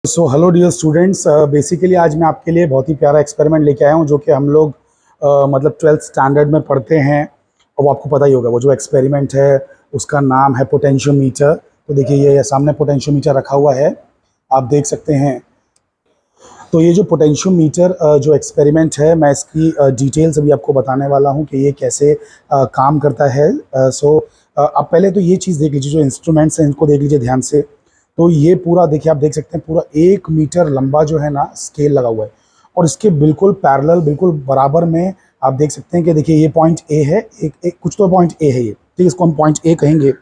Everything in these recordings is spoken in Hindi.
सो हेलो डियर स्टूडेंट्स, बेसिकली आज मैं आपके लिए बहुत ही प्यारा एक्सपेरिमेंट लेके आया हूँ जो कि हम लोग मतलब 12th स्टैंडर्ड में पढ़ते हैं। और वो आपको पता ही होगा, वो जो एक्सपेरिमेंट है उसका नाम है पोटेंशियोमीटर। तो देखिए ये सामने पोटेंशियोमीटर रखा हुआ है, आप देख सकते हैं। तो ये जो पोटेंशियोमीटर जो एक्सपेरिमेंट है, मैं इसकी डिटेल्स अभी आपको बताने वाला हूँ कि ये कैसे काम करता है। आप पहले तो ये चीज़ देख लीजिए, जो इंस्ट्रूमेंट्स हैं इनको देख लीजिए ध्यान से। तो ये पूरा देखिए, आप देख सकते हैं पूरा 1 मीटर लंबा जो है ना स्केल लगा हुआ है, और इसके बिल्कुल पैरेलल, बिल्कुल बराबर में आप देख सकते हैं कि देखिए ये पॉइंट ए है, एक कुछ तो पॉइंट ए है ये, ठीक है, इसको हम पॉइंट ए कहेंगे।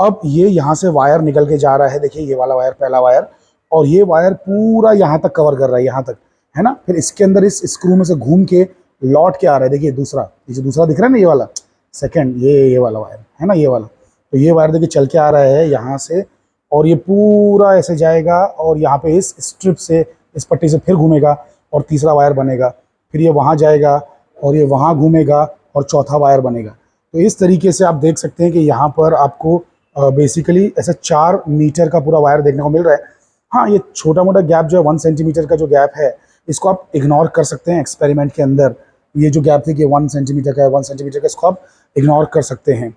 अब ये यहाँ से वायर निकल के जा रहा है, देखिए ये वाला वायर, पहला वायर, और ये वायर पूरा यहाँ तक कवर कर रहा है, यहाँ तक, है ना। फिर इसके अंदर इस स्क्रू में से घूम के लौट के आ रहा है, देखिए दूसरा, ये जो दूसरा दिख रहा है ना, ये वाला सेकंड, ये वाला वायर है ना, ये वाला। तो ये वायर देखिए चल के आ रहा है यहाँ से, और ये पूरा ऐसे जाएगा, और यहाँ पे इस स्ट्रिप से, इस पट्टी से फिर घूमेगा और तीसरा वायर बनेगा। फिर ये वहाँ जाएगा और ये वहाँ घूमेगा और चौथा वायर बनेगा। तो इस तरीके से आप देख सकते हैं कि यहाँ पर आपको बेसिकली ऐसा 4 मीटर का पूरा वायर देखने को मिल रहा है। हाँ, ये छोटा मोटा गैप जो है 1 सेंटीमीटर का जो गैप है, इसको आप इग्नोर कर सकते हैं एक्सपेरिमेंट के अंदर। ये जो गैप थी कि 1 सेंटीमीटर का है, 1 सेंटीमीटर का, इसको आप इग्नोर कर सकते हैं।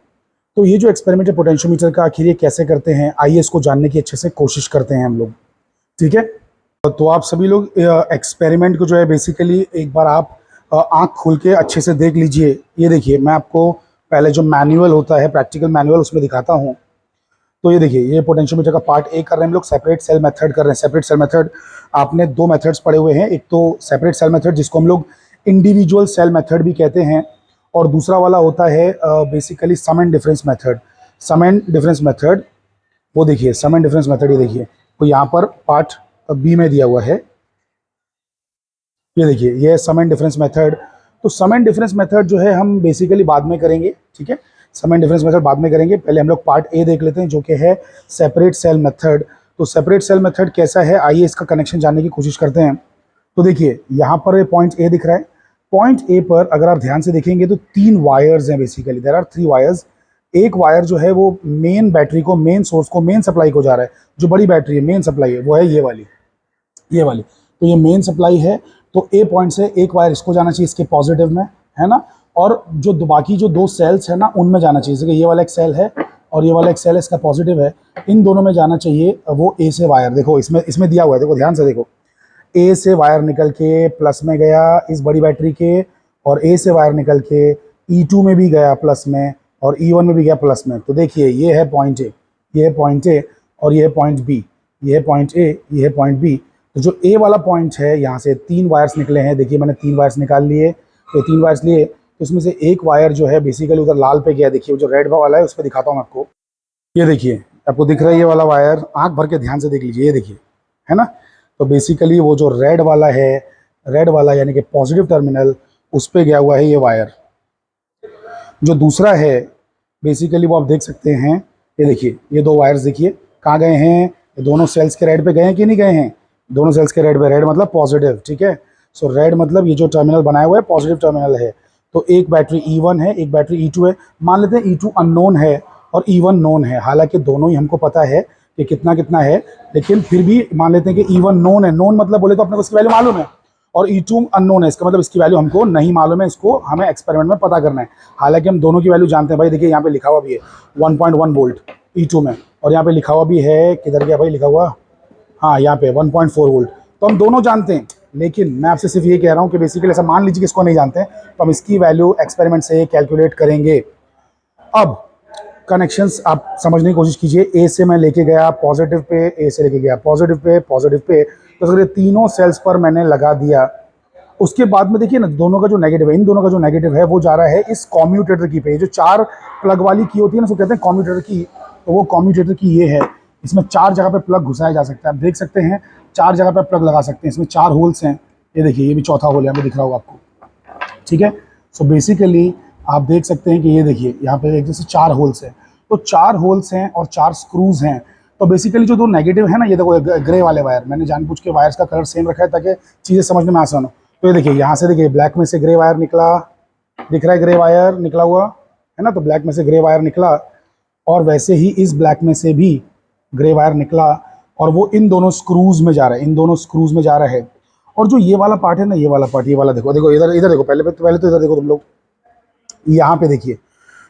तो ये जो एक्सपेरिमेंट है पोटेंशियोमीटर का, आखिर ये कैसे करते हैं, आइए इसको जानने की अच्छे से कोशिश करते हैं हम लोग, ठीक है। तो आप सभी लोग एक्सपेरिमेंट को जो है बेसिकली एक बार आप आँख खोल के अच्छे से देख लीजिए। ये देखिए, मैं आपको पहले जो मैनुअल होता है, प्रैक्टिकल मैनुअल, उसमें दिखाता हूँ। तो ये देखिए, ये पोटेंशियोमीटर का पार्ट ए कर रहे हैं हम लोग, सेपरेट सेल मेथड कर रहे हैं। सेपरेट सेल मेथड आपने 2 मेथड्स पढ़े हुए हैं, एक तो सेपरेट सेल मेथड जिसको हम लोग इंडिविजुअल सेल मेथड भी कहते हैं, और दूसरा वाला होता है basically sum and difference method. Sum and difference method, वो देखिए सम एंड डिफरेंस मेथड, ये देखिए, तो यहाँ पर पार्ट बी में दिया हुआ है, ये देखिए, ये सम एंड डिफरेंस मेथड। तो सम एंड डिफरेंस मेथड जो है हम बेसिकली बाद में करेंगे, ठीक है। सम एंड डिफरेंस मेथड बाद में करेंगे, पहले हम लोग पार्ट ए देख लेते हैं जो कि है सेपरेट सेल मेथड। तो सेपरेट सेल मेथड कैसा है, आइए इसका कनेक्शन जानने की कोशिश करते हैं। तो देखिए यहाँ पर ये पॉइंट ए दिख रहा है, पॉइंट ए पर अगर आप ध्यान से देखेंगे तो 3 वायर्स हैं, बेसिकली देयर आर 3 वायर्स। एक वायर जो है वो मेन बैटरी को, मेन सोर्स को, मेन सप्लाई को जा रहा है। जो बड़ी बैटरी है, मेन सप्लाई है, वो है ये वाली, ये वाली। तो ये मेन सप्लाई है। तो ए पॉइंट से एक वायर इसको जाना चाहिए, इसके पॉजिटिव में, है ना। और जो बाकी जो 2 सेल्स है ना, उनमें जाना चाहिए। जैसे कि ये वाला एक सेल है और ये वाला एक सेल है, इसका पॉजिटिव है, इन दोनों में जाना चाहिए वो ए से वायर। देखो इसमें इसमें दिया हुआ है, देखो ध्यान से देखो, ए से वायर निकल के प्लस में गया इस बड़ी बैटरी के, और ए से वायर निकल के E2 में भी गया प्लस में, और E1 में भी गया प्लस में। तो देखिए ये है पॉइंट ए, ये है पॉइंट ए, और ये है पॉइंट बी, ये है पॉइंट ए, ये है पॉइंट बी। तो जो ए वाला पॉइंट है, यहाँ से 3 वायर्स निकले हैं, देखिए मैंने 3 वायर्स निकाल लिए। तो 3 वायर्स लिए, तो इसमें से एक वायर जो है बेसिकली उधर लाल पे गया, देखिए वो जो रेड वाला है उस पर दिखाता हूँ मैं आपको। ये देखिए, आपको दिख रहा है ये वाला वायर, आंख भर के ध्यान से देख लीजिए, ये देखिए, है ना। तो बेसिकली वो जो रेड वाला है, रेड वाला यानी कि पॉजिटिव टर्मिनल, उस पे गया हुआ है ये वायर। जो दूसरा है बेसिकली वो आप देख सकते हैं, ये देखिए, ये 2 वायर्स देखिए कहाँ गए हैं, ये दोनों सेल्स के रेड पे गए हैं कि नहीं गए हैं, दोनों सेल्स के रेड पे, रेड मतलब पॉजिटिव, ठीक है। सो रेड मतलब ये जो टर्मिनल बनाया हुआ है पॉजिटिव टर्मिनल है। तो एक बैटरी E1 है, एक बैटरी E2 है। मान लेते हैं E2 अननोन है और E1 नोन है, हालांकि दोनों ही हमको पता है कि कितना कितना है, लेकिन फिर भी मान लेते हैं कि E1 नोन है। नोन मतलब बोले तो अपने को इसकी वैल्यू मालूम है, और E2 अननोन है, इसका मतलब इसकी वैल्यू हमको नहीं मालूम है, इसको हमें एक्सपेरिमेंट में पता करना है। हालांकि हम दोनों की वैल्यू जानते हैं भाई, देखिए यहाँ पे लिखा हुआ भी है 1.1 वोल्ट E2 में, और यहाँ पे लिखा हुआ भी है, किधर गया भाई लिखा हुआ, हाँ यहाँ पे 1.4 वोल्ट। तो हम दोनों जानते हैं, लेकिन मैं आपसे सिर्फ ये कह रहा हूँ कि बेसिकली ऐसा मान लीजिए कि इसको नहीं जानते हैं, तो हम इसकी वैल्यू एक्सपेरिमेंट से कैलकुलेट करेंगे। अब कनेक्शंस आप समझने की कोशिश कीजिए। ए से मैं लेके गया पॉजिटिव पे, ए से लेके गया पॉजिटिव पे, पॉजिटिव पे, तो अगर ये तीनों सेल्स पर मैंने लगा दिया, उसके बाद में देखिए ना, दोनों का जो नेगेटिव है, इन दोनों का जो नेगेटिव है वो जा रहा है इस कॉम्यूटेटर की पे। जो 4 प्लग वाली की होती है ना, उसको कहते हैं कॉम्यूटेटर की। तो वो कॉम्यूटेटर की ये है, इसमें 4 जगह पे प्लग घुसाया जा सकता है, आप देख सकते हैं 4 जगह पे प्लग लगा सकते हैं। इसमें 4 होल्स हैं, ये देखिए, ये भी चौथा होल है, यहाँ पे दिख रहा होगा आपको, ठीक है। सो बेसिकली आप देख सकते हैं कि ये देखिए यहाँ पे एक जैसे 4 होल्स हैं, तो 4 होल्स हैं और 4 स्क्रूज हैं। तो बेसिकली जो 2 नेगेटिव है ना, ये देखो ग्रे वाले वायर, मैंने जानबूझ के वायर्स का कलर सेम रखा है ताकि चीज़ें समझने में आसान हो। तो ये देखिए यहाँ से देखिए ब्लैक में से ग्रे वायर निकला, दिख रहा है ग्रे वायर निकला हुआ, है ना। तो ब्लैक में से ग्रे वायर निकला, और वैसे ही इस ब्लैक में से भी ग्रे वायर निकला, और वो इन दोनों स्क्रूज में जा रहा है, इन दोनों स्क्रूज में जा रहा है। और जो ये वाला पार्ट है ना, ये वाला पार्ट, ये वाला देखो, देखो इधर, इधर देखो, पहले तो इधर देखो तुम लोग, यहाँ पे देखिए,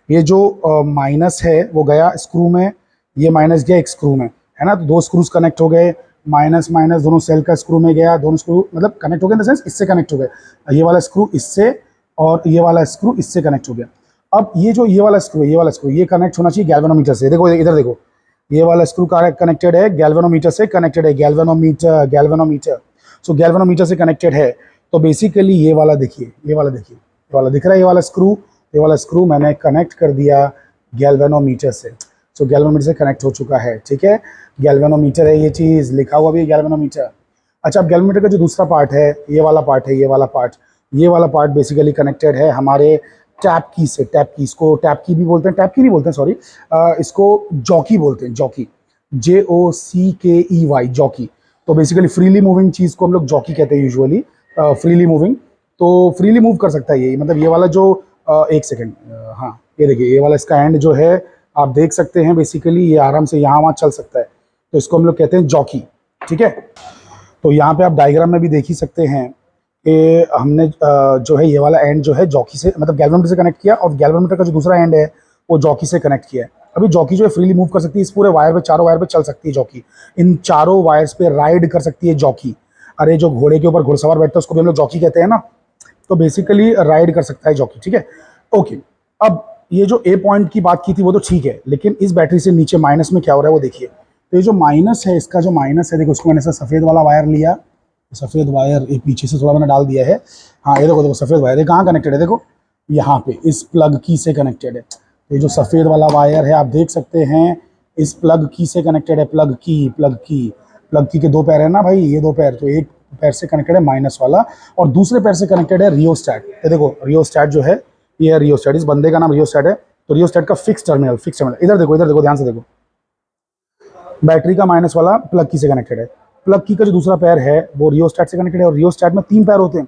ये जो माइनस है वो गया स्क्रू में, ये माइनस गया एक स्क्रू में, है ना। तो दो स्क्रूज कनेक्ट हो गए, माइनस माइनस दोनों सेल का स्क्रू में गया, दोनों स्क्रू मतलब कनेक्ट हो गए इन द सेंस इससे कनेक्ट हो गए, ये वाला स्क्रू इससे और ये वाला स्क्रू इससे कनेक्ट हो गया। अब ये जो ये वाला स्क्रू है, ये वाला स्क्रू, ये कनेक्ट होना चाहिए गैल्वेनोमीटर से। देखो इधर देखो, ये वाला स्क्रू कनेक्टेड है गैल्वेनोमीटर से, कनेक्टेड है गैल्वेनोमीटर, गैल्वेनोमीटर। सो गैल्वेनोमीटर से कनेक्टेड है। तो बेसिकली ये वाला देखिए, ये वाला देखिए, ये वाला दिख रहा है, ये वाला स्क्रू, ये वाला स्क्रू मैंने कनेक्ट कर दिया गैल्वेनोमीटर से। सो गैल्वेनोमीटर से कनेक्ट हो चुका है, ठीक है। गैल्वेनोमीटर है ये चीज़, लिखा हुआ भी है गैल्वेनोमीटर। अच्छा, अब गैल्वेनोमीटर का जो दूसरा पार्ट है, ये वाला पार्ट है, ये वाला पार्ट, ये वाला पार्ट बेसिकली कनेक्टेड है हमारे टैप की से। टैप की, इसको टैप की भी बोलते हैं, टैप की नहीं बोलते हैं सॉरी, इसको जॉकी बोलते हैं, जॉकी, JOCKEY, जॉकी। तो बेसिकली फ्रीली मूविंग चीज़ को हम लोग जॉकी कहते हैं यूजुअली, फ्रीली मूविंग। तो फ्रीली मूव कर सकता है ये, मतलब ये वाला जो एक सेकेंड, हाँ ये देखिए, ये वाला इसका एंड जो है आप देख सकते हैं, बेसिकली ये आराम से यहाँ वहाँ चल सकता है। तो इसको हम लोग कहते हैं जॉकी, ठीक है। तो यहाँ पे आप डायग्राम में भी देख ही सकते हैं कि हमने जो है ये वाला एंड जो है जॉकी से, मतलब गैल्वेनोमीटर से कनेक्ट किया, और गैल्वेनोमीटर का जो दूसरा एंड है वो जॉकी से कनेक्ट किया है। अभी जॉकी जो है फ्रीली मूव कर सकती है, इस पूरे वायर पे, चारों वायर पे चल सकती है जॉकी, इन चारों वायर्स पे राइड कर सकती है जॉकी। अरे जो घोड़े के ऊपर घुड़सवार बैठता है उसको भी हम लोग जॉकी कहते हैं ना। तो बेसिकली राइड कर सकता है जॉकी, ठीक है, ओके। अब ये जो ए पॉइंट की बात की थी वो तो ठीक है, लेकिन इस बैटरी से नीचे माइनस में क्या हो रहा है वो देखिए। तो ये जो माइनस है, इसका जो माइनस है, देखो उसको मैंने सफ़ेद वाला वायर लिया, सफ़ेद वायर एक पीछे से थोड़ा मैंने डाल दिया है, हाँ ये देखो, देखो सफ़ेद वायर, ये कहाँ कनेक्टेड है, देखो यहाँ पे इस प्लग की से कनेक्टेड है। तो ये जो सफ़ेद वाला वायर है आप देख सकते हैं, इस प्लग की से कनेक्टेड है, प्लग की, प्लग की, प्लग की के दो पैर है ना भाई, ये दो पैर, तो एक पैर से कनेक्टेड है माइनस वाला, और दूसरे पैर से कनेक्टेड है रियोस्टैट। तो देखो रियोस्टैट जो है, ये है रियोस्टैट, इस बंदे का नाम रियोस्टैट है। तो रियोस्टैट का फिक्स टर्मिनल, फिक्स टर्मिनल, इधर देखो, इधर देखो, ध्यान से देखो, बैटरी का माइनस वाला प्लग की से कनेक्टेड है, प्लग की का जो दूसरा पैर है वो रियोस्टैट से कनेक्टेड है। और रियोस्टैट में तीन पैर होते हैं,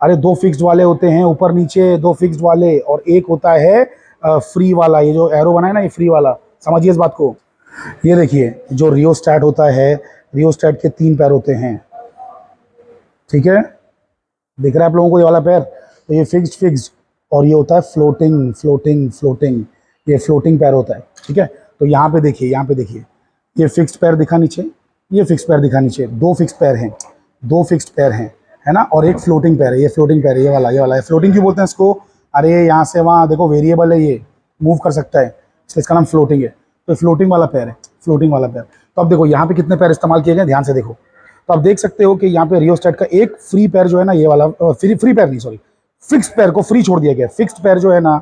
अरे दो फिक्स्ड वाले होते हैं ऊपर नीचे, दो फिक्स्ड वाले, और एक होता है फ्री वाला, ये जो एरो बना है ना, ये फ्री वाला, समझिए इस बात को। ये देखिए, जो रियोस्टैट होता है, रियोस्टैट के तीन पैर होते हैं, ठीक है, दिख रहा है आप लोगों को ये वाला पैर। तो ये फिक्स्ड, फिक्स्ड, और ये होता है फ्लोटिंग, फ्लोटिंग, फ्लोटिंग, ये फ्लोटिंग पैर होता है, ठीक है। तो यहाँ पे देखिए, यहाँ पे देखिए, ये फिक्स्ड पैर दिखा नीचे, ये फिक्स्ड पैर दिखा नीचे, दो फिक्स्ड पैर हैं, दो फिक्स्ड पैर हैं, है ना, और एक फ्लोटिंग पैर है, ये फ्लोटिंग पैर है, ये वाला, ये वाला है। फ्लोटिंग क्यों बोलते हैं इसको, अरे यहाँ से वहाँ देखो वेरिएबल है, ये मूव कर सकता है, इसलिए इसका नाम फ्लोटिंग है। तो फ्लोटिंग वाला पैर है, फ्लोटिंग वाला पैर। तो अब देखो यहाँ पे कितने पैर इस्तेमाल किए गए, ध्यान से देखो। तो आप देख सकते हो कि यहाँ पे रियोस्टैट का एक फ्री पैर जो है ना, ये वाला, फ्री पैर नहीं सॉरी, फिक्स्ड पैर को फ्री छोड़ दिया गया। फिक्स्ड पैर जो है ना,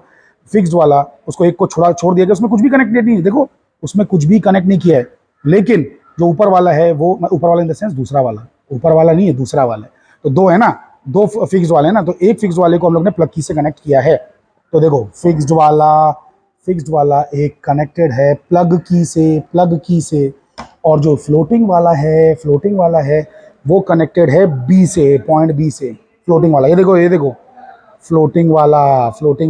फिक्स्ड वाला, उसको एक को छोड़ दिया गया, उसमें कुछ भी कनेक्टेड नहीं है, देखो उसमें कुछ भी कनेक्ट नहीं किया है। लेकिन जो ऊपर वाला है वो, ऊपर वाला इन द सेंस दूसरा वाला, ऊपर वाला नहीं है, दूसरा वाला है। तो दो है ना, दो फिक्स्ड वाले हैं ना, तो एक फिक्स्ड वाले को हम लोग ने प्लग की से कनेक्ट किया है। तो देखो फिक्स्ड वाला एक कनेक्टेड है प्लग की से, प्लग की से, और जो फ्लोटिंग वाला है वो कनेक्टेड है बी से, पॉइंट बी से, फ्लोटिंग वाला, ये देखो, ये देखो, फ्लोटिंग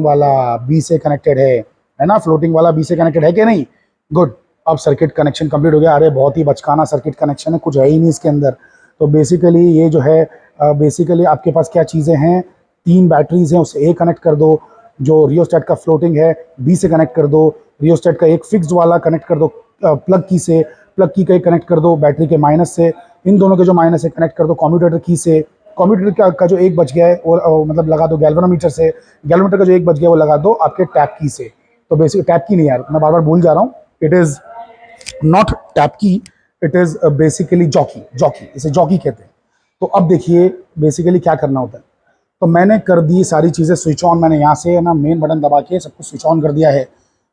वाला बी से कनेक्टेड है ना, फ्लोटिंग वाला बी से कनेक्टेड है कि नहीं, गुड। अब सर्किट कनेक्शन कंप्लीट हो गया। अरे बहुत ही बचकाना सर्किट कनेक्शन है, कुछ है ही नहीं इसके अंदर। तो बेसिकली ये जो है, बेसिकली आपके पास क्या चीज़ें हैं, तीन बैटरीज हैं, उससे ए कनेक्ट कर दो, जो रियोस्टैट का फ्लोटिंग है बी से कनेक्ट कर दो, रियोस्टैट का एक फिक्स्ड वाला कनेक्ट कर दो प्लग की से, प्लग की का एक कनेक्ट कर दो बैटरी के माइनस से, इन दोनों के जो माइनस है कनेक्ट कर दो कम्यूटेटर की से, कम्यूटेटर का जो एक बच गया है वो मतलब लगा दो गैल्वेनोमीटर से, गैल्वेनोमीटर का जो एक बच गया है वो लगा दो आपके टैप की से। तो बेसिक टैप की नहीं यार, मैं बार बार भूल जा रहा हूँ, इट इज़ नॉट टैप की, इट इज़ बेसिकली जॉकी, इसे जॉकी कहते हैं। तो अब देखिए बेसिकली क्या करना होता है। तो मैंने कर दी सारी चीज़ें स्विच ऑन, मैंने यहाँ से ना मेन बटन दबा के सब कुछ स्विच ऑन कर दिया है।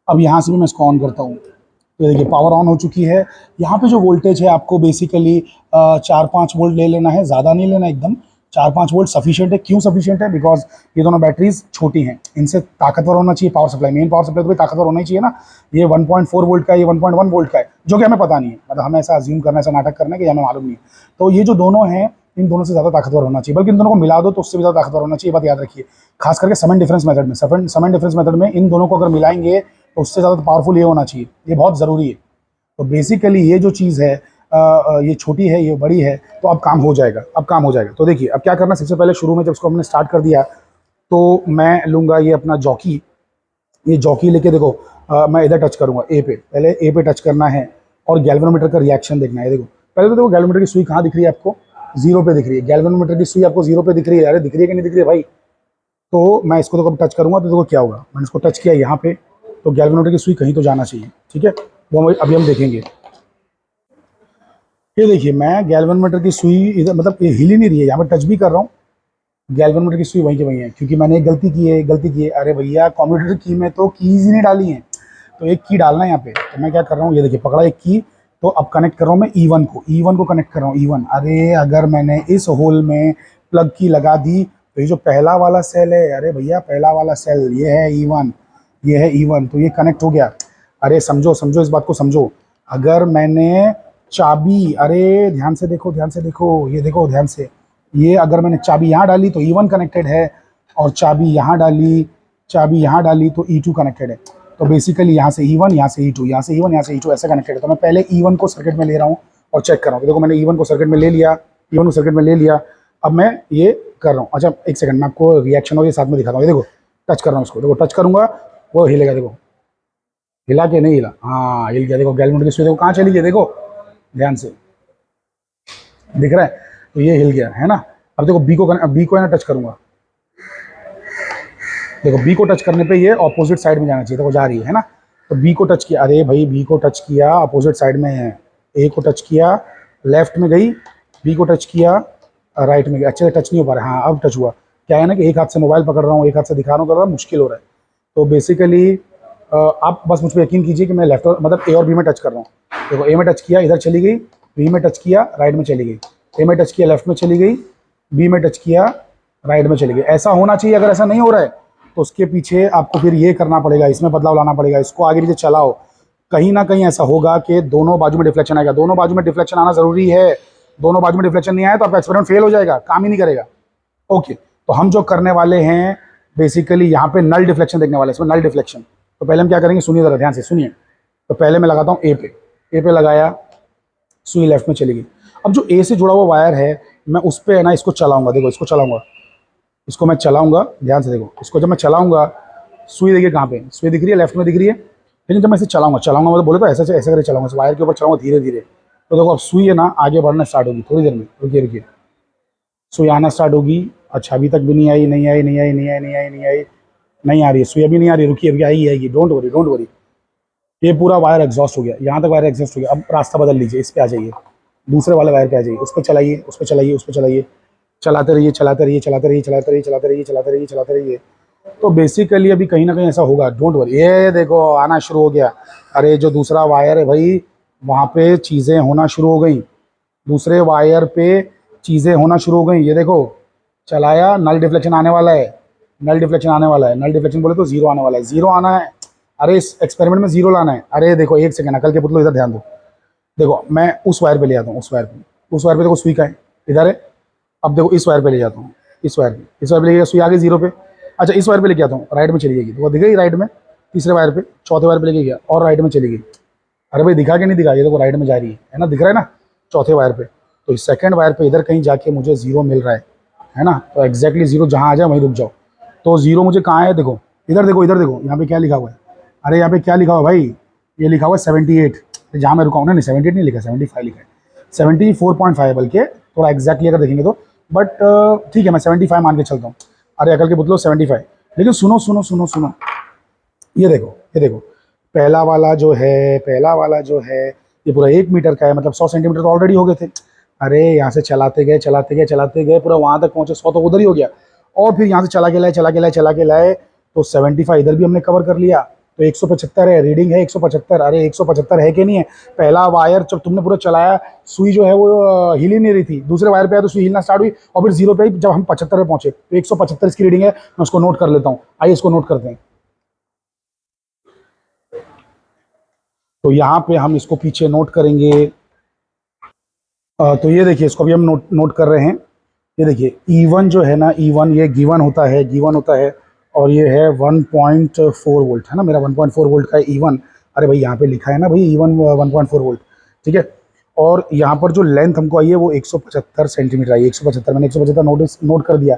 अब यहाँ से भी मैं इसको ऑन करता हूँ, तो देखिए पावर ऑन हो चुकी है। यहाँ पे जो वोल्टेज है आपको बेसिकली 4-5 वोल्ट ले लेना है, ज़्यादा नहीं लेना, एकदम 4-5 वोल्ट सफिशिएंट है। क्यों सफिशिएंट है, बिकॉज ये दोनों बैटरीज छोटी हैं, इनसे ताकतवर होना चाहिए power supply, main power supply तो भी ताकतवर होना ही चाहिए ना। ये 1.4 वोल्ट का है, ये 1.1 वोल्ट का है, जो कि हमें पता नहीं है, मतलब हमें ऐसा अज्यूम करना, ऐसा नाटक करना है कि हमें मालूम नहीं है। तो ये जो दोनों हैं, इन दोनों से ज़्यादा ताकतवर होना चाहिए, बल्कि इन दोनों को मिला दो तो उससे भी ज़्यादा ताकतवर होना चाहिए, बात याद रखिए। खास करके सम एंड डिफरेंस मेथड में, सम एंड डिफरेंस मेथड में इन दोनों को अगर मिलाएंगे तो उससे ज़्यादा पावरफुल ये होना चाहिए, ये बहुत ज़रूरी है। तो बेसिकली ये जो चीज़ है, ये छोटी है, ये बड़ी है, तो अब काम हो जाएगा, अब काम हो जाएगा। तो देखिए अब क्या करना है, सबसे पहले शुरू में जब इसको हमने स्टार्ट कर दिया तो मैं लूँगा ये अपना जॉकी, ये जॉकी लेके देखो मैं इधर टच करूँगा ए पे, पहले ए पे टच करना है और गैल्वेनोमीटर का रिएक्शन देखना है। देखो पहले तो देखो गैल्वेनोमीटर की सुई कहाँ दिख रही है आपको, 0 पे दिख रही है। गैल्वेनोमीटर की सुई आपको 0 पे दिख रही है, अरे दिख रही है कि नहीं दिख रही है भाई। तो मैं इसको देखो टच करूँगा तो देखो क्या होगा, मैंने इसको टच किया यहाँ पे, तो गैल्वेनोमीटर की सुई कहीं तो जाना चाहिए, ठीक है, वो अभी हम देखेंगे। ये देखिए मैं गैल्वेनोमीटर की सुई इधर, मतलब ये हिल ही नहीं रही है, यहाँ पे टच भी कर रहा हूँ, गैल्वेनोमीटर की सुई वहीं की वहीं है, क्योंकि मैंने एक गलती की है। अरे भैया कंप्यूटर की में तो कीज ही नहीं डाली है, तो एक की डालना है यहाँ पे। तो मैं क्या कर रहा हूँ, ये देखिए पकड़ा एक की, तो अब कनेक्ट कर रहा हूँ मैं E1 को कनेक्ट कर रहा हूँ E1। अरे अगर मैंने इस होल में प्लग की लगा दी तो ये जो पहला वाला सेल है, अरे भैया पहला वाला सेल ये है E1, ये है E1, तो ये कनेक्ट हो गया। अरे समझो समझो, इस बात को समझो, अगर मैंने चाबी, अरे ध्यान से देखो, ध्यान से देखो, ये देखो ध्यान से, ये अगर मैंने चाबी यहाँ डाली तो E1 कनेक्टेड है, और चाबी यहाँ डाली, चाबी यहाँ डाली तो E2 कनेक्टेड है। तो बेसिकली यहाँ से E1, यहाँ से E2, यहाँ से E1, यहाँ से E2 ऐसे कनेक्टेड है। तो मैं पहले E1 को सर्किट में ले रहा हूँ और चेक कर रहा हूँ। देखो मैंने E1 को सर्किट में ले लिया, E1 को सर्किट में ले लिया, अब मैं ये कर रहा हूँ। अच्छा एक सेकंड, मैं आपको रिएक्शन और ये साथ में दिखाता हूँ। ये देखो टच कर रहा हूँ उसको, देखो टच करूँगा वो हिलेगा, देखो हिला के नहीं हिला, हाँ हिल गया। देखो गैल्वेनोमीटर की सुई देखो कहाँ चली गई, देखो ध्यान से दिख रहा है, तो ये हिल गया है ना। अब देखो बी को है ना टच करूँगा, देखो बी को टच करने पे ये ऑपोजिट साइड में जाना चाहिए, देखो जा रही है ना। तो बी को टच किया, अरे भाई बी को टच किया अपोजिट साइड में है, ए को टच किया लेफ्ट में गई, बी को टच किया राइट में गई, अच्छे से टच नहीं हो पा रहा है। हाँ अब टच हुआ। क्या है ना कि एक हाथ से मोबाइल पकड़ रहा हूँ, एक हाथ से दिखा रहा हूँ, तो मुश्किल हो रहा है। तो बेसिकली आप बस मुझ पर यकीन कीजिए कि मैं लेफ्ट और मतलब ए और बी में टच कर रहा हूँ। देखो ए में टच किया इधर चली गई, बी में टच किया राइट में चली गई, ए में टच किया लेफ्ट में चली गई, बी में टच किया राइट में चली गई। ऐसा होना चाहिए। अगर ऐसा नहीं हो रहा है तो उसके पीछे आपको फिर ये करना पड़ेगा, इसमें बदलाव लाना पड़ेगा, इसको आगे पीछे चलाओ। कहीं ना कहीं ऐसा होगा कि दोनों बाजू में डिफ्लेक्शन आएगा, दोनों बाजू में डिफ्लेक्शन आना जरूरी है। दोनों बाजू में डिफ्लेक्शन नहीं आया तो आपका एक्सपेरिमेंट फेल हो जाएगा, काम ही नहीं करेगा। ओके, तो हम जो करने वाले हैं बेसिकली यहाँ पे नल डिफ्लेक्शन देखने वाले हैं, इसमें नल डिफ्लेक्शन। तो पहले हम क्या करेंगे, सुनिए जरा ध्यान से सुनिए। तो पहले मैं लगाता हूँ ए पे लगाया, सुई लेफ्ट में चली गई। अब जो ए से जुड़ा हुआ वायर है मैं उस पर है ना इसको चलाऊंगा, देखो इसको चलाऊंगा, इसको मैं चलाऊंगा, ध्यान से देखो। इसको जब मैं चलाऊंगा, सुई देखिए कहाँ पे, सुई दिख रही है लेफ्ट में दिख रही है, लेकिन जब मैं इसे चलाऊंगा मतलब बोले तो ऐसे ऐसे करके चलाऊंगा, इस वायर के ऊपर चलाऊंगा धीरे धीरे। तो देखो अब सुई है ना आगे बढ़ना स्टार्ट होगी थोड़ी देर में, रुकिए रुकिए, सुई आना स्टार्ट होगी। अच्छा अभी तक भी नहीं आई, नहीं आई, नहीं आई, नहीं आई, नहीं आई, नहीं आई, नहीं आ रही है सुई, अभी नहीं आ रही, रुकिए अभी आएगी आएगी, डोंट वरी डोंट वरी। ये पूरा वायर एग्जॉस्ट हो गया, यहाँ तक वायर एग्जॉस्ट हो गया। अब रास्ता बदल लीजिए, इस पे आ जाइए, दूसरे वाले वायर पे आ जाइए, उस पर चलाइए, उस पर चलाइए, उस पर चलाइए, चलाते रहिए चलाते रहिए चलाते रहिए चलाते रहिए चलाते रहिए चलाते रहिए चलाते रहिए। तो बेसिकली अभी कहीं ना कहीं ऐसा होगा, डोंट वरी। ये देखो आना शुरू हो गया। अरे जो दूसरा वायर है भाई वहाँ पे चीज़ें होना शुरू हो गई, दूसरे वायर पे चीज़ें होना शुरू हो गई। ये देखो चलाया, नल डिफ्लेक्शन आने वाला है, नल डिफ्लेक्शन आने वाला है, नल डिफ्लेक्शन बोले तो जीरो आने वाला है, जीरो आना है। अरे इस एक्सपेरिमेंट में जीरो लाना है। अरे देखो एक सेकंड, अकल के पुतलो इधर ध्यान दो। देखो मैं उस वायर पे ले आता हूँ, उस वायर पे, उस वायर पे देखो सुई का है इधर है। अब देखो इस वायर पे ले जाता हूँ, इस वायर पे, इस वायर पे ले गया, सुई आ गई जीरो पे। अच्छा इस वायर पे लेके आता हूँ, राइट में चली जाएगी, तो वो दिख गई राइट में, तीसरे वायर पे, चौथे वायर पे लेके गया और राइट में चली गई। अरे भाई दिखा कि नहीं दिखा, ये देखो राइट में जा रही है ना, दिख रहा है ना चौथे वायर पे। तो इस सेकंड वायर पे इधर कहीं जाके मुझे जीरो मिल रहा है ना। तो एग्जैक्टली जीरो जहाँ आ जाए वहीं रुक जाओ। तो जीरो मुझे कहाँ है, देखो इधर देखो, इधर देखो, यहाँ पे क्या लिखा हुआ है। अरे यहाँ पे क्या लिखा हुआ है भाई, ये लिखा हुआ है 78, जहाँ मैं रुका हूँ ना, नहीं 78 नहीं लिखा, 75 लिखा है, 74.5 बल्कि थोड़ा एग्जैक्टली अगर देखेंगे तो, बट ठीक है मैं 75 मान के चलता हूँ। अरे अकल के पुतलो 75। लेकिन सुनो सुनो सुनो सुनो, ये देखो ये देखो, पहला वाला जो है, पहला वाला जो है ये पूरा 1 मीटर का है, मतलब 100 सेंटीमीटर तो ऑलरेडी हो गए थे। अरे यहाँ से चलाते गए चलाते गए चलाते गए पूरा वहाँ तक पहुँचे, 100 तो उधर ही हो गया। और फिर यहाँ से चला के लाए चला के लाए चला के लाए, तो 75 इधर भी हमने कवर कर लिया। तो 175 है, रीडिंग है 175। अरे 175 है कि नहीं है। पहला वायर जब तुमने पूरा चलाया, सुई जो है वो हिल ही नहीं रही थी, दूसरे वायर पे आया तो सुई हिलना स्टार्ट हुई, और फिर जीरो पे आई जब हम 75 पे पहुंचे। तो 175 इसकी रीडिंग है, मैं उसको नोट कर लेता हूँ। आइए इसको नोट करते हैं। तो यहाँ पे हम इसको पीछे नोट करेंगे। तो ये देखिए इसको भी हम नोट कर रहे हैं। ये देखिए E1 जो है ना, E1 ये गिवन होता है, गिवन होता है, और ये है 1.4 वोल्ट है ना, मेरा 1.4 वोल्ट का E1। अरे भाई यहाँ पे लिखा है ना भाई E1 1.4 वोल्ट, ठीक है। और यहाँ पर जो लेंथ हमको आई है वो 175 सेंटीमीटर आई है। 175, मैंने 175 नोट कर दिया।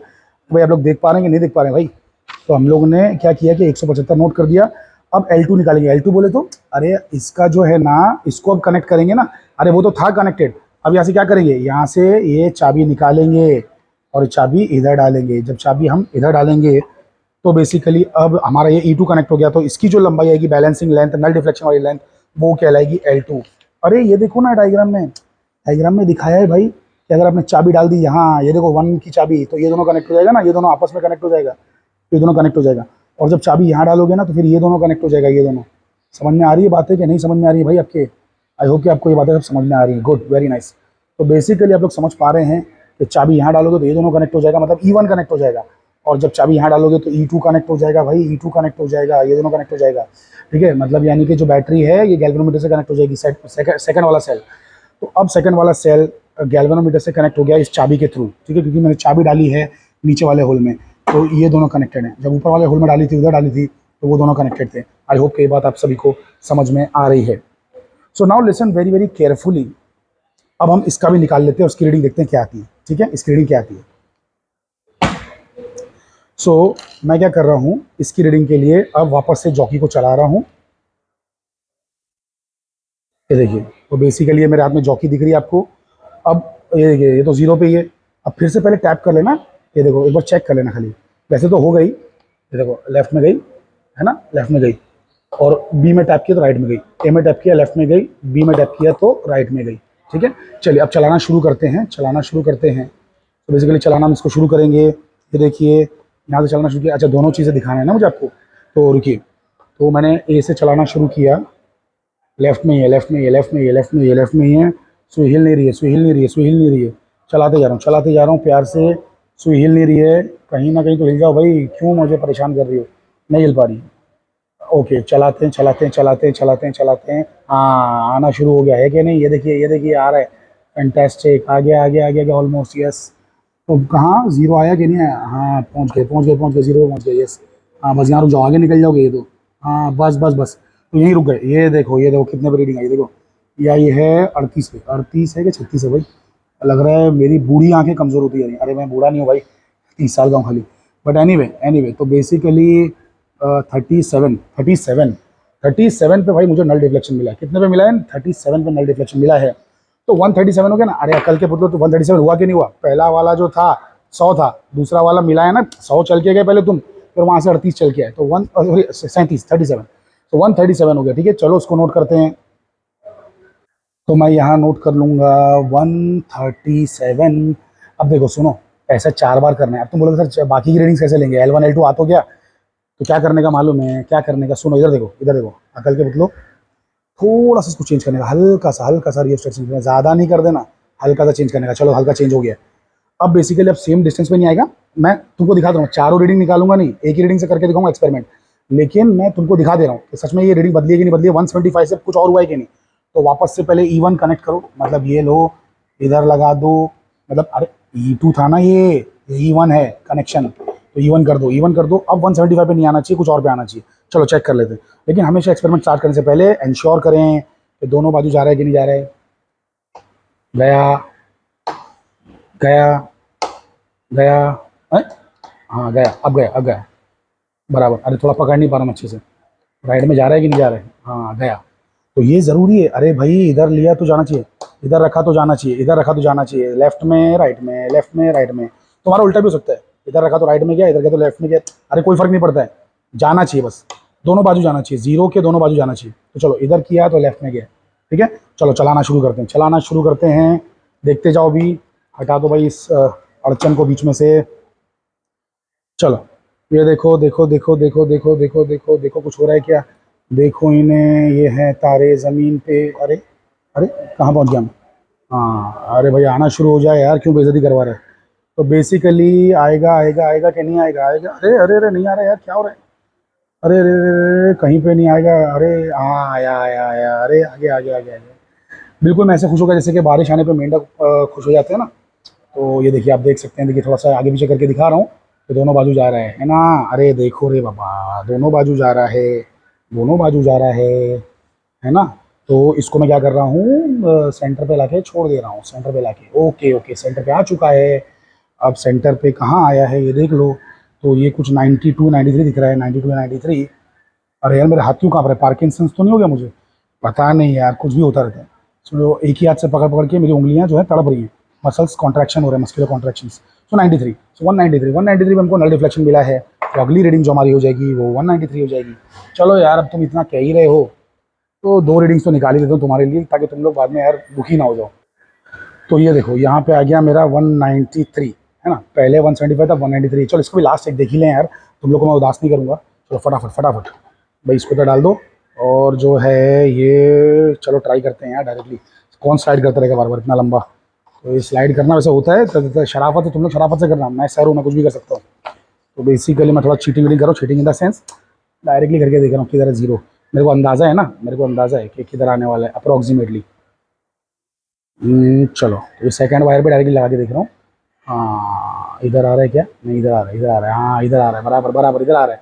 भाई आप लोग देख पा रहे हैं कि नहीं देख पा रहे हैं भाई? तो हम लोग ने क्या किया कि 175 नोट कर दिया। अब L2 निकालेंगे। L2 बोले तो अरे इसका जो है ना, इसको अब कनेक्ट करेंगे ना। अरे वो तो था कनेक्टेड। अब यहाँ से क्या करेंगे, यहाँ से ये चाबी निकालेंगे और चाबी इधर डालेंगे। जब चाबी हम इधर डालेंगे तो बेसिकली अब हमारा ये E2 कनेक्ट हो गया। तो इसकी जो लंबाई आएगी, बैलेंसिंग लेंथ, नल डिफ्लेक्शन वाली लेंथ, वो कहलाएगी L2। अरे ये देखो ना, डायग्राम में दिखाया है भाई कि अगर आपने चाबी डाल दी यहाँ, ये देखो 1 की चाबी, तो ये दोनों कनेक्ट हो जाएगा ना, ये दोनों आपस में कनेक्ट हो जाएगा, ये दोनों कनेक्ट हो जाएगा। और जब चाबी यहाँ डालोगे ना तो फिर ये दोनों कनेक्ट हो जाएगा, ये दोनों। समझ में आ रही है बातें कि नहीं समझ में आ रही है भाई आपके? आई होप कि आपको ये बातें सब समझ में आ रही है। Good, very nice. तो बेसिकली आप लोग समझ पा रहे हैं कि चाबी यहाँ डालोगे तो ये दोनों कनेक्ट हो जाएगा, मतलब E1 कनेक्ट हो जाएगा। और जब चाबी यहाँ डालोगे तो E2 कनेक्ट हो जाएगा भाई, E2 कनेक्ट हो जाएगा, ये दोनों कनेक्ट हो जाएगा। ठीक है, मतलब यानी कि जो बैटरी है ये गैल्वेनोमीटर से कनेक्ट हो जाएगी, सेकंड वाला सेल। तो अब सेकंड वाला सेल गैल्वेनोमीटर से कनेक्ट हो गया इस चाबी के थ्रू। ठीक है, क्योंकि मैंने चाबी डाली है नीचे वाले होल में, तो ये दोनों कनेक्टेड हैं। जब ऊपर वाले होल में डाली थी, उधर डाली थी, तो वो दोनों कनेक्टेड थे। आई होप कि ये बात आप सभी को समझ में आ रही है। So now listen very very carefully. अब हम इसका भी निकाल लेते हैं, उसकी रीडिंग देखते हैं क्या आती है। ठीक है, इसकी रीडिंग क्या आती है। सो मैं क्या कर रहा हूँ, इसकी रीडिंग के लिए अब वापस से जॉकी को चला रहा हूँ। ये देखिए, तो बेसिकली ये मेरे हाथ में जॉकी दिख रही है आपको। अब ये देखिए, ये तो 0 पे ही है। अब फिर से पहले टैप कर लेना, ये देखो एक बार चेक कर लेना खाली। वैसे तो हो गई, ये देखो लेफ्ट में गई है ना, लेफ्ट में गई। और बी में टैप किया तो राइट में गई, ए में टैप किया लेफ्ट में गई, बी में टैप किया तो राइट में गई। ठीक है, चलिए अब चलाना शुरू करते हैं, चलाना शुरू करते हैं। तो बेसिकली चलाना हम इसको शुरू करेंगे। ये देखिए यहाँ से चलाना शुरू किया। अच्छा, दोनों चीज़ें दिखाना है ना मुझे आपको, तो रुकिए। तो मैंने ए से चलाना शुरू किया, लेफ्ट में ही है, लेफ्ट में ही है, लेफ्ट में ही है, लेफ्ट में ही है, लेफ्ट में ही है। सुई हिल नहीं रही है, सुई हिल नहीं रही है, सुई हिल नहीं रही है। चलाते जा रहा हूँ, चलाते जा रहा हूँ प्यार से। सुई हिल नहीं रही है, कहीं ना कहीं तो हिल जाओ भाई, क्यों मुझे परेशान कर रही हो? नहीं हिल पा रही। ओके, चलाते हैं चलाते हैं चलाते हैं चलाते हैं चलाते हैं। हाँ, आना शुरू हो गया है कि नहीं? ये देखिए आ रहा है। फैंटास्टिक, आ गया आ गया आ गया गया, ऑलमोस्ट यस। तो कहाँ 0 आया कि नहीं आया? हाँ, पहुँच गए पहुँच गए पहुँच गए, 0 पे पहुँच गए, यस। हाँ बस, यहाँ रुक जाओ, आगे निकल जाओगे ये तो। हाँ बस बस बस, तो यहीं रुक गए। ये देखो कितने पे रीडिंग आई, देखो ये आई है 38 पे। 38 है कि 36 है भाई? लग रहा है मेरी बूढ़ी आंखें कमज़ोर होती जा रही हैं। अरे मैं बूढ़ा नहीं हूँ भाई, 30 साल का हूँ खाली। बट एनीवे तो बेसिकली 37 पे भाई मुझे नल डिफ्लेक्शन मिला है। कितने पे मिला है? 37 पे नल डिफ्लेक्शन मिला है। तो 137 हो गया ना। अरे अकल के पुतलो, तो 137 हुआ कि नहीं हुआ? पहला वाला जो था 100 था, दूसरा वाला मिला है ना, 100 चल के गए पहले तुम, फिर वहाँ से 38 चल के आए, तो 37, तो 137 हो गया। ठीक है, चलो उसको नोट करते हैं। तो मैं यहाँ नोट कर लूँगा 137। अब देखो सुनो, ऐसा 4 बार करना है। अब तुम बोलोगे सर बाकी की रीडिंग्स कैसे लेंगे, L1 L2 आ तो गया, तो क्या करने का मालूम है? क्या करने का, सुनो, इधर देखो अकल के पुतलो। थोड़ा सा इसको चेंज करने का, हल्का सा रिएक्शन करना, ज़्यादा नहीं कर देना, हल्का सा चेंज करने का। चलो हल्का चेंज हो गया। अब बेसिकली अब सेम डिस्टेंस पे नहीं आएगा। मैं तुमको दिखा दे रहा हूँ, चारों रीडिंग निकालूंगा नहीं, एक ही रीडिंग से करके दिखाऊंगा एक्सपेरिमेंट। लेकिन मैं तुमको दिखा दे रहा हूँ कि सच में ये रीडिंग बदली है कि नहीं बदली है, 175 से कुछ और हुआ है कि नहीं। तो वापस से पहले E1 कनेक्ट करो, मतलब ये लो, इधर लगा दो, मतलब अरे E2 था ना, ये E1 है कनेक्शन, तो E1 कर दो, E1 कर दो। अब 175 पे नहीं आना चाहिए, कुछ और पे आना चाहिए। चलो चेक कर लेते हैं। लेकिन हमेशा एक्सपेरिमेंट स्टार्ट करने से पहले इंश्योर करें कि दोनों बाजू जा रहा है कि नहीं जा रहा है। गया गया गया, है? हाँ गया, अब गया बराबर। अरे थोड़ा पकड़ नहीं पा रहा हूँ अच्छे से, राइट में जा रहा है कि नहीं जा रहा है? हाँ गया। तो ये ज़रूरी है। अरे भाई इधर लिया तो जाना चाहिए, इधर रखा तो जाना चाहिए, इधर रखा तो जाना चाहिए, लेफ्ट में राइट में, लेफ्ट में राइट में। तुम्हारा उल्टा भी हो सकता है, इधर रखा तो राइट में गया, इधर गया तो लेफ्ट में गया। अरे कोई फर्क नहीं पड़ता है, जाना चाहिए बस, दोनों बाजू जाना चाहिए, 0 के दोनों बाजू जाना चाहिए। तो चलो इधर किया तो लेफ्ट में गया। ठीक है, चलो चलाना शुरू करते हैं, चलाना शुरू करते हैं। देखते जाओ भी, हटा दो भाई इस अड़चन को बीच में से। चलो ये देखो देखो देखो देखो देखो देखो देखो देखो, कुछ हो रहा है क्या? देखो इन्हें, ये है तारे ज़मीन पे। अरे अरे कहाँ पहुँच गया मैं? हाँ, अरे भाई आना शुरू हो जाए यार, क्यों बेइज्जती करवा रहे हैं? तो बेसिकली आएगा आएगा आएगा कि नहीं आएगा? आएगा। अरे अरे अरे नहीं आ रहा यार, क्या हो रहा है? अरे अरे अरे अरे, कहीं पे नहीं आएगा। अरे हाँ आया आया आया, अरे आगे आगे आगे आगे। बिल्कुल मैं ऐसे खुश होगा जैसे कि बारिश आने पे मेंढक खुश हो जाते हैं ना। तो ये देखिए, आप देख सकते हैं, देखिए थोड़ा सा आगे पीछे करके दिखा रहा हूँ, तो दोनों बाजू जा रहा है ना। अरे देखो रे बाबा, दोनों बाजू जा रहा है, दोनों बाजू जा रहा है ना। तो इसको मैं क्या कर रहा हूँ, सेंटर पे लाके छोड़ दे रहा हूँ, सेंटर पे लाके। ओके ओके, सेंटर पे आ चुका है। अब सेंटर पे कहाँ आया है ये देख लो। तो ये कुछ 92 93 दिख रहा है, 92 93। अरे यार मेरे हाथ क्यों काँप रहे हैं, पार्किंसंस तो नहीं हो गया मुझे? पता नहीं यार, कुछ भी होता रहता है। चलो एक ही हाथ से पकड़ पकड़ के मेरी उंगलियां जो है तड़प रही हैं, मसल्स कॉन्ट्रैक्शन हो रहे हैं, मस्कुलर कॉन्ट्रैक्शंस। सो 93, सो 193 में हमको नल डिफ्लेक्शन मिला है। तो अगली रीडिंग जो हमारी हो जाएगी वो 193 हो जाएगी। चलो यार, अब तुम इतना कह ही रहे हो तो दो रीडिंग्स तो निकाल ही देता हूँ तुम्हारे लिए, ताकि तुम लोग बाद में यार दुखी ना हो जाओ। तो ये देखो यहाँ पे आ गया मेरा 193, है ना। पहले 175 था, 193। चलो इसको भी लास्ट एक देख ही लें यार, तुम लोग को मैं उदास नहीं करूँगा। चलो फटाफट फटाफट भाई इसको तो डाल दो। और जो है ये, चलो ट्राई करते हैं यार डायरेक्टली। कौन स्लाइड करता रहेगा बार बार इतना लंबा? तो ये स्लाइड करना वैसे होता है तो शराफत है, तुम लोग शराफत से करना, मैं सर हूँ, मैं कुछ भी कर सकता हूँ। तो बेसिकली मैं थोड़ा चीटिंग वीटिंग करूँ, cheating in the sense directly करके देख रहा हूँ किधर है जीरो। मेरे को अंदाज़ा है ना, मेरे को अंदाज़ा है कि किधर आने वाला है अप्रॉक्सीमेटली। चलो तो ये सेकंड वायर पे डायरेक्टली लगा के देख रहा हूँ। हाँ इधर आ रहा है क्या? नहीं इधर आ रहा है, इधर आ रहा है, हाँ इधर आ रहा है, बराबर बराबर इधर आ रहा है।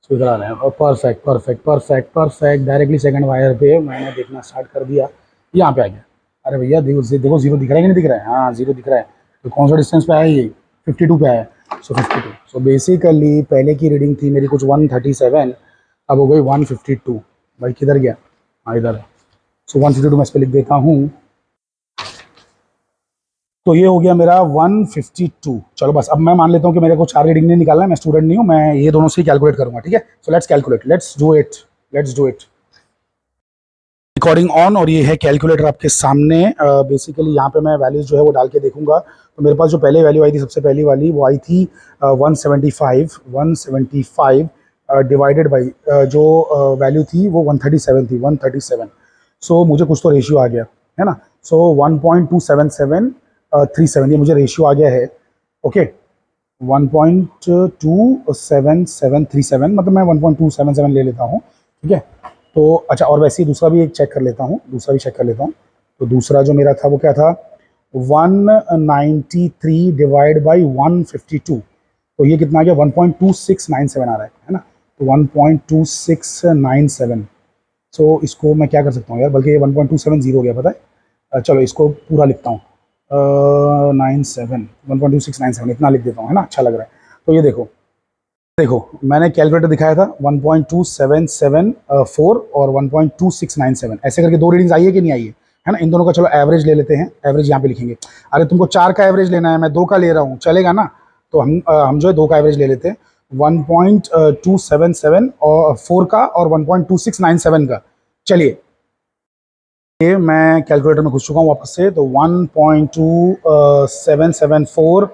सो इधर आ रहा है, और perfect perfect perfect perfect. Directly second wire पे मैंने देखना स्टार्ट कर दिया, यहाँ पे आ गया। अरे भैया देखो देखो, जीरो दिख रहा है कि नहीं दिख रहा है? हाँ जीरो दिख रहा है। तो कौन सा डिस्टेंस पे आया ये? 52 पे आया। सो 52। सो बेसिकली पहले की रीडिंग थी मेरी कुछ 137, अब हो गई 152। भाई किधर गया? हाँ इधर है। सो 152 मैं इस पर लिख देता हूँ। तो ये हो गया मेरा 152। चलो बस अब मैं मान लेता हूँ कि मेरे को चार रीडिंग नहीं निकालना है, मैं स्टूडेंट नहीं हूँ, मैं ये दोनों से ही कैलकुलेट करूंगा, ठीक है। So let's calculate, let's do it, let's do it. Recording on, और ये है कैलकुलेटर आपके सामने। बेसिकली यहाँ पे मैं वैल्यूज जो है वो डाल के देखूंगा। तो मेरे पास जो पहले वैल्यू आई थी, सबसे पहली वाली वो आई थी 175 डिवाइडेड बाई जो वैल्यू थी वो 137 थी, 137। सो मुझे कुछ तो रेशियो आ गया है ना। सो 1.27737 ये मुझे रेशियो आ गया है। ओके 1.27737, मतलब मैं 1.277 ले लेता हूँ, ठीक है। तो अच्छा, और वैसे ही दूसरा भी एक चेक कर लेता हूँ, दूसरा भी चेक कर लेता हूँ। तो दूसरा जो मेरा था वो क्या था? 193 डिवाइड बाई 152। तो ये कितना आ गया? 1.2697 आ रहा है ना। तो 1.2697। सो इसको मैं क्या कर सकता हूँ यार, बल्कि ये 1.270 हो गया, पता है। चलो इसको पूरा लिखता हूँ, 97, 1.2697 इतना लिख देता हूँ, है ना, अच्छा लग रहा है। तो ये देखो, देखो मैंने कैलकुलेटर दिखाया था 1.2774 और 1.2697, ऐसे करके दो रीडिंग्स आई है कि नहीं आई है ना। इन दोनों का चलो एवरेज ले लेते हैं, एवरेज यहाँ पे लिखेंगे। अरे तुमको चार का एवरेज लेना है, मैं दो का ले रहा हूँ, चलेगा ना। तो हम जो है दो का एवरेज ले लेते हैं, 1.277 और 4 का और 1.2697 का। चलिए ये मैं कैलकुलेटर में घुस चुका हूँ वापस से। तो 1.2774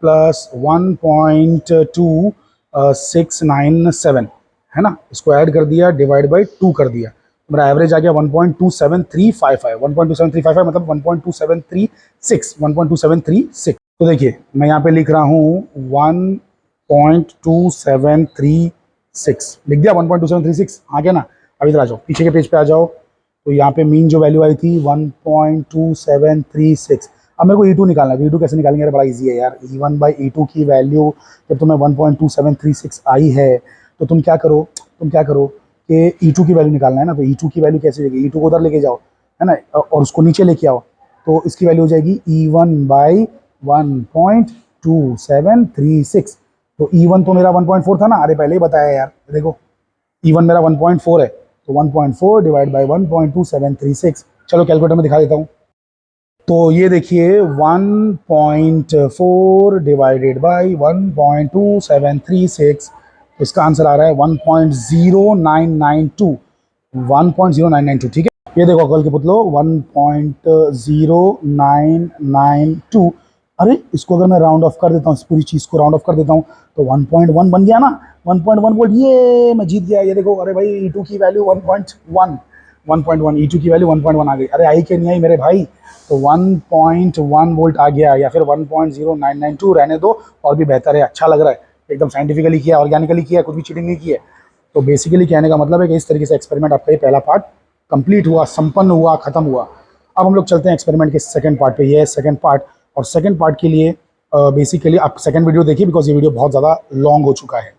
प्लस 1.2697, है ना, इसको ऐड कर दिया, डिवाइड बाई 2 कर दिया, मेरा एवरेज आ गया 1.27355। 1.27355 मतलब 1.27361, 1.2736। तो देखिए मैं यहाँ पे लिख रहा हूँ 1.2736 लिख दिया, 1.2736 आ गया ना। अब इधर आ जाओ, पीछे के पेज पे आ जाओ। तो यहाँ पे मीन जो वैल्यू आई थी 1.2736। अब मेरे को E2 निकालना है। E2 कैसे निकालेंगे यार? बड़ा इजी है यार। E1 बाई E2 की वैल्यू जब तुम्हें 1.2736 आई है, तो तुम क्या करो, कि E2 की वैल्यू निकालना है ना। तो E2 की वैल्यू कैसे लेगी? E2 को उधर लेके जाओ, है ना, और उसको नीचे लेके आओ। तो इसकी वैल्यू हो जाएगी E1 बाई 1.2736। तो E1 तो मेरा 1.4 था ना, अरे पहले ही बताया यार, देखो E1 मेरा 1.4 है, तो 1.4 डिवाइड बाई 1.2736। चलो कैलकुलेटर में दिखा देता हूँ। तो ये देखिए 1.4 डिवाइडेड बाई 1.2736, इसका आंसर आ रहा है 1.0992, 1.0992, ठीक है। ये देखो अकल के पुतलो, 1.0992। अरे इसको अगर मैं राउंड ऑफ कर देता हूँ, इस पूरी चीज़ को राउंड ऑफ कर देता हूँ, तो 1.1 बन गया ना। 1.1 वोल्ट, ये मैं जीत गया। ये देखो, अरे भाई E2 की वैल्यू 1.1, 1.1 E2 की वैल्यू 1.1 आ गई। अरे आई कि नहीं आई मेरे भाई? तो 1.1 वोल्ट आ गया, या फिर 1.0992 रहने दो, और भी बेहतर है, अच्छा लग रहा है, एकदम साइंटिफिकली किया, ऑर्गेनिकली किया, कुछ भी चीटिंग नहीं की है। तो बेसिकली कहने का मतलब है कि इस तरीके से एक्सपेरिमेंट आपका ये पहला पार्ट कंप्लीट हुआ, संपन्न हुआ, खत्म हुआ। अब हम लोग चलते हैं एक्सपेरिमेंट के सेकंड पार्ट पे। ये है सेकंड पार्ट, और सेकंड पार्ट के लिए बेसिकली आप सेकंड वीडियो देखिए, बिकॉज ये वीडियो बहुत ज़्यादा लॉन्ग हो चुका है।